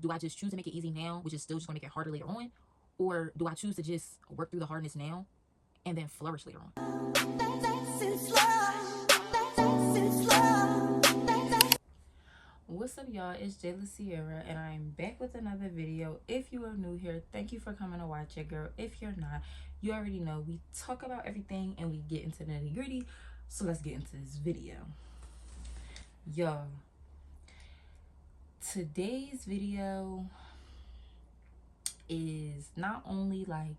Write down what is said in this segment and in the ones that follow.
Do I just choose to make it easy now, which is still just going to make it harder later on? Or do I choose to just work through the hardness now and then flourish later on? What's up, y'all? It's Jayla Sierra, and I'm back with another video. If you are new here, thank you for coming to watch it, girl. If you're not, you already know we talk about everything and we get into the nitty-gritty. So let's get into this video. Y'all, today's video is not only like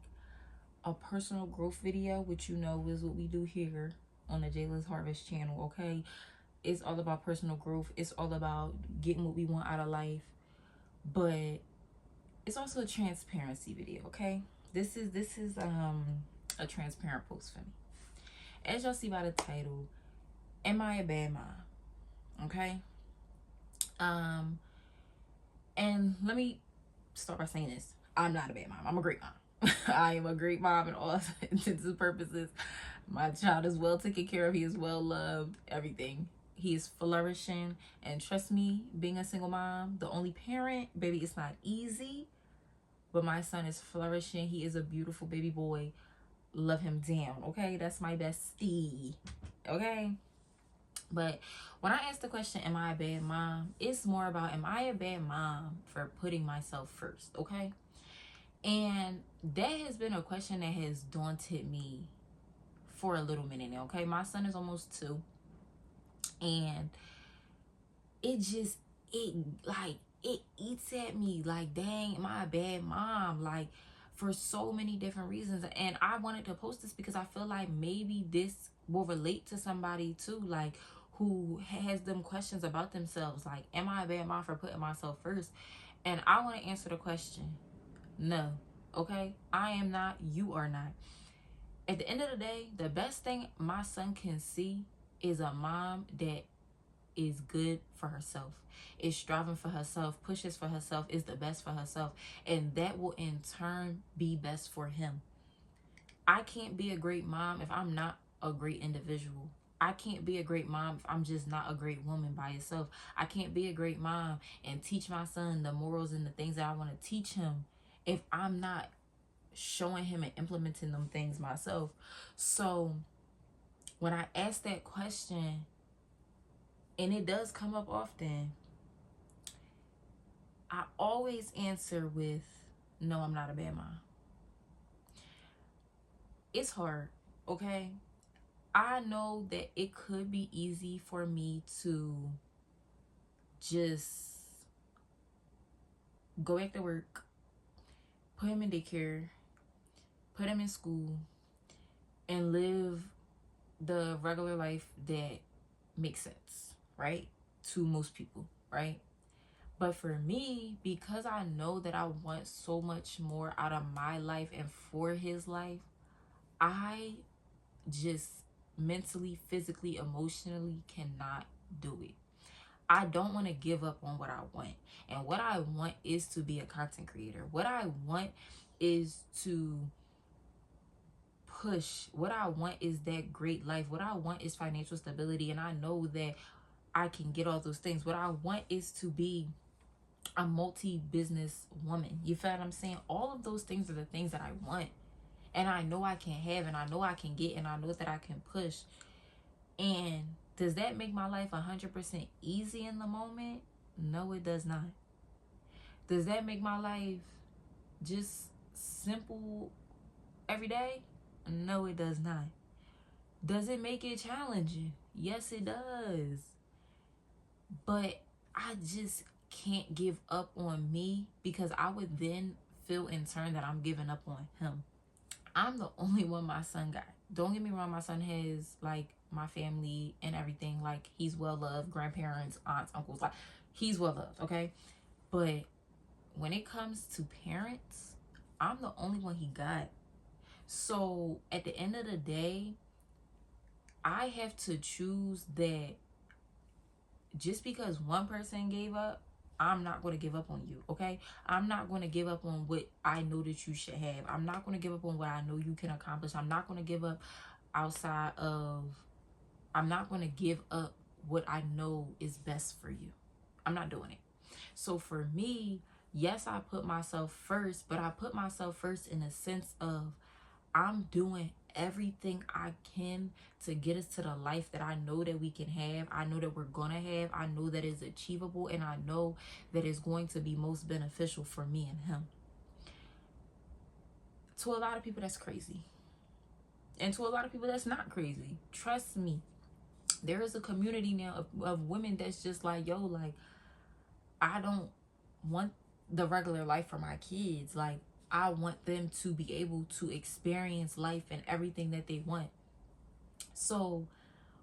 a personal growth video, which you know is what we do here on the Jayla's Harvest channel, okay? It's all about personal growth. It's all about getting what we want out of life. But it's also a transparency video, okay? This is a transparent post for me. As y'all see by the title, am I a bad mom? Okay? And let me start by saying this. I'm not a bad mom. I'm a great mom. I am a great mom in all intents and purposes. My child is well taken care of. He is well loved. Everything. He is flourishing. And trust me, being a single mom, the only parent, baby, it's not easy. But my son is flourishing. He is a beautiful baby boy. Love him down. Okay? That's my bestie. Okay? But when I ask the question, am I a bad mom? It's more about, am I a bad mom for putting myself first? Okay? And that has been a question that has daunted me for a little minute now, okay? My son is almost 2. And it eats at me like, dang, am I a bad mom? Like, for so many different reasons. And I wanted to post this because I feel like maybe this will relate to somebody too, like, who has them questions about themselves. Like, am I a bad mom for putting myself first? And I want to answer the question. No. Okay? I am not. You are not. At the end of the day, the best thing my son can see is a mom that is good for herself, is striving for herself, pushes for herself, is the best for herself. And that will in turn be best for him. I can't be a great mom if I'm not a great individual. I can't be a great mom if I'm just not a great woman by itself. I can't be a great mom and teach my son the morals and the things that I want to teach him if I'm not showing him and implementing them things myself. So when I ask that question, and it does come up often, I always answer with, no, I'm not a bad mom. It's hard, okay? I know that it could be easy for me to just go back to work, put him in daycare, put him in school, and live the regular life that makes sense, right? To most people, right? But for me, because I know that I want so much more out of my life and for his life, I just mentally, physically, emotionally cannot do it. I don't want to give up on what I want. And what I want is to be a content creator. What I want is to push. What I want is that great life. What I want is financial stability. And I know that I can get all those things. What I want is to be a multi-business woman. You feel what I'm saying? All of those things are the things that I want. And I know I can have, and I know I can get, and I know that I can push. And does that make my life 100% easy in the moment? No, it does not. Does that make my life just simple every day? No, it does not. Does it make it challenging? Yes, it does. But I just can't give up on me, because I would then feel in turn that I'm giving up on him. I'm the only one my son got. Don't get me wrong, my son has like my family and everything. Like, he's well loved, grandparents, aunts, uncles, like, he's well loved, okay? But when it comes to parents, I'm the only one he got. So at the end of the day, I have to choose that just because one person gave up, I'm not going to give up on you, okay? I'm not going to give up on what I know that you should have. I'm not going to give up on what I know you can accomplish. I'm not going to give up I'm not going to give up what I know is best for you. I'm not doing it. So for me, Yes, I put myself first, but I put myself first in a sense of I'm doing everything I can to get us to the life that I know that we can have. I know that we're gonna have. I know that it's achievable, and I know that it's going to be most beneficial for me and him. To a lot of people, that's crazy. And to a lot of people, that's not crazy. Trust me. There is a community now of women that's just like, yo, like, I don't want the regular life for my kids. Like, I want them to be able to experience life and everything that they want. So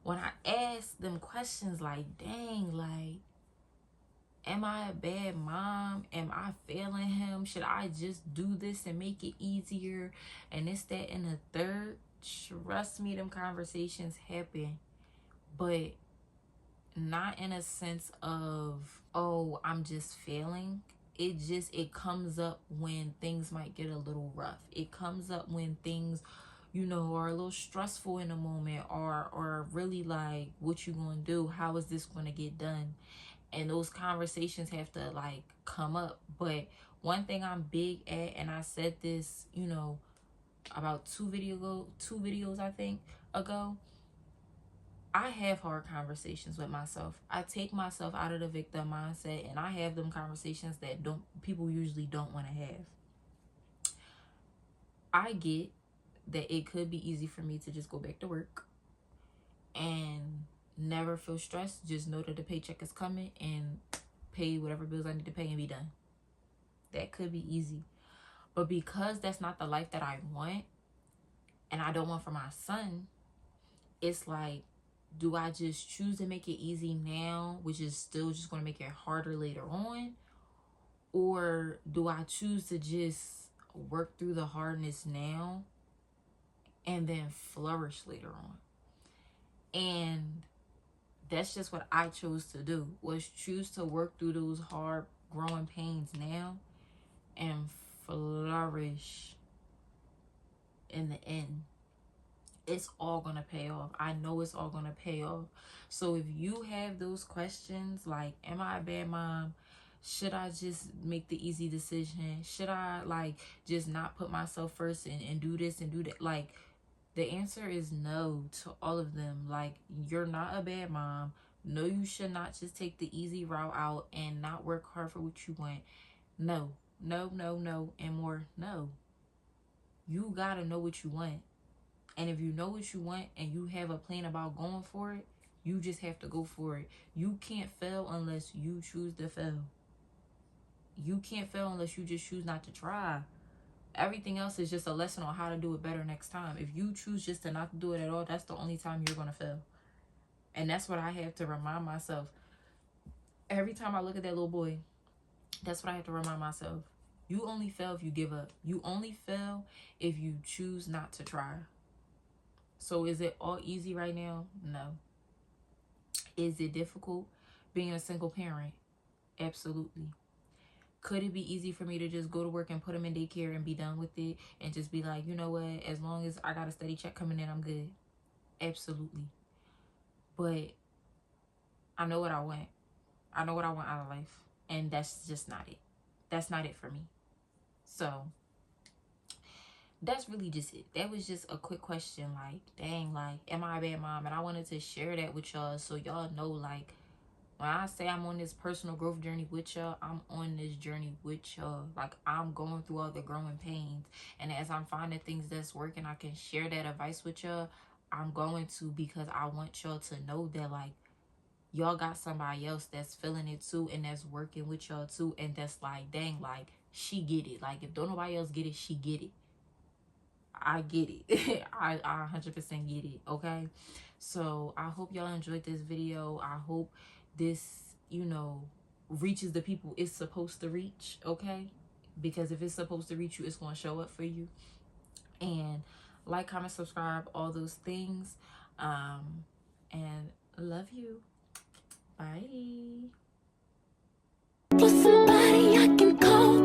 when I ask them questions like, dang, like, am I a bad mom? Am I failing him? Should I just do this and make it easier? And this, that, and the third. Trust me, them conversations happen. But not in a sense of, oh, I'm just failing. It comes up when things might get a little rough. It comes up when things, are a little stressful in a moment, or really like, what you gonna do? How is this gonna get done? And those conversations have to like come up. But one thing I'm big at, and I said this, about two videos I think ago, I have hard conversations with myself. I take myself out of the victim mindset, and I have them conversations that people usually don't want to have. I get that it could be easy for me to just go back to work and never feel stressed. Just know that the paycheck is coming and pay whatever bills I need to pay and be done. That could be easy. But because that's not the life that I want, and I don't want for my son, it's like, do I just choose to make it easy now, which is still just going to make it harder later on? Or do I choose to just work through the hardness now and then flourish later on? And that's just what I chose to do, was choose to work through those hard growing pains now and flourish in the end. It's all gonna pay off. I know it's all gonna pay off. So if you have those questions like, am I a bad mom? Should I just make the easy decision? Should I like just not put myself first and do this and do that? Like, the answer is no to all of them. Like, you're not a bad mom. No, you should not just take the easy route out and not work hard for what you want. No, no, no, no, and more no. You gotta know what you want. And if you know what you want and you have a plan about going for it, you just have to go for it. You can't fail unless you choose to fail. You can't fail unless you just choose not to try. Everything else is just a lesson on how to do it better next time. If you choose just to not do it at all, that's the only time you're going to fail. And that's what I have to remind myself. Every time I look at that little boy, that's what I have to remind myself. You only fail if you give up. You only fail if you choose not to try. So is it all easy right now? No. Is it difficult being a single parent? Absolutely. Could it be easy for me to just go to work and put him in daycare and be done with it and just be like, you know what, as long as I got a steady check coming in, I'm good? Absolutely. But I know what I want. I know what I want out of life. And that's just not it. That's not it for me. So that's really just it. That was just a quick question, like, dang, like, am I a bad mom? And I wanted to share that with y'all so y'all know, like, when I say I'm on this personal growth journey with y'all, I'm on this journey with y'all. Like, I'm going through all the growing pains. And as I'm finding things that's working, I can share that advice with y'all. I'm going to, because I want y'all to know that, like, y'all got somebody else that's feeling it too and that's working with y'all too. And that's like, dang, like, she get it. Like, if don't nobody else get it, she get it. I get it. I 100% get it. Okay. So I hope y'all enjoyed this video. I hope this, reaches the people it's supposed to reach. Okay. Because if it's supposed to reach you, it's going to show up for you. And like, comment, subscribe, all those things. And love you. Bye. For somebody I can call.